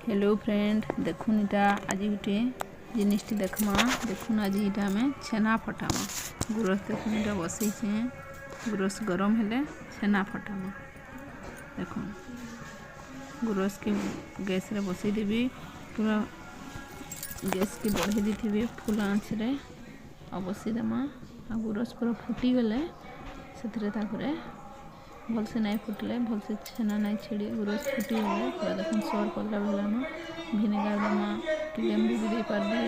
Hello friend देखुन इटा आज गोटे जिनिसटी देखमा देखुन आज इटा आम छेना फटामा गुरस देखुन इटा बसईचे गुरस गरम हेले छेना फटामा देखुन गुरस के गैस रे बसई देबी पूरा गैस की बढ़े दी फुल आँच रे आ बसई देमा आ गुरस पूरा फुटी गले से भलसे नहीं फुटले भलसे छेना नहीं छिड़ी गुरस फुटी गले पूरा देखुन सर पड़ला बेलानो भिनेगार देमा कि लेंबू भी दे पारबे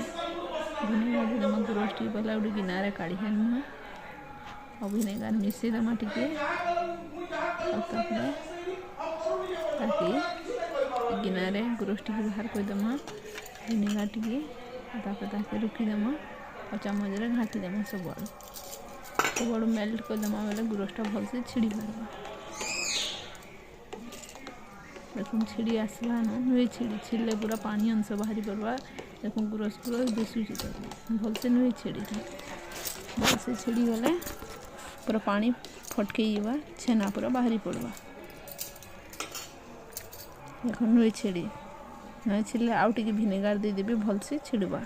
भिनेगार देमा गुरस टी पड़ला उडी गिनारे काढ़ी आनमु और भिनेगार मिसई देमा टिके ताकि गिनारे गुरस टी बाहर कर देमा भिनेगार टिके ताके रुकी देमा और चामच रे घाटी देमा सब मेल्ट कर देमा बेले गुरसटा भलसे छिड़ी पारबा देखुन छिड़ी आसला नुई छिड़ले पूरा पानी अंश बाहरी पड़वा देखुन गुरस दिशुची भलसे नुई छिड़ी भलसे छिड़ी गले पूरा पानी फटके छेना पूरा बाहरी पड़वा देखुन नुई छिड़ले आउ टिके भिनेगार दे देबे भलसे छिड़वा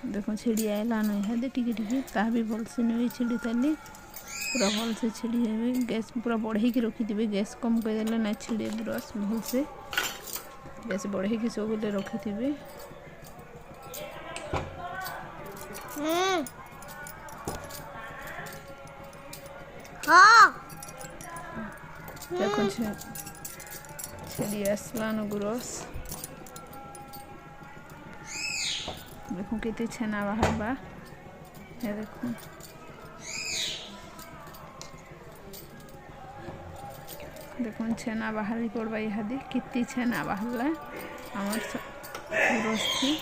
देखो छिड़ी आएला नहीं है दे टिके टिके ता भी भलसे नहीं छिड़ी ताली पूरा भलसे छिड़ी है गैस पूरा बढ़े की रखी थी गैस कम कर देले ना छिड़ी ब्रश भलसे गैस बढ़े की सब ले रखी थी देखो छिड़ी आसला न गुरस देखो कितने छेना बाहर बा देखो छेना बाहर पड़वा इहादी कितनी छेना बाहर गुरस थी।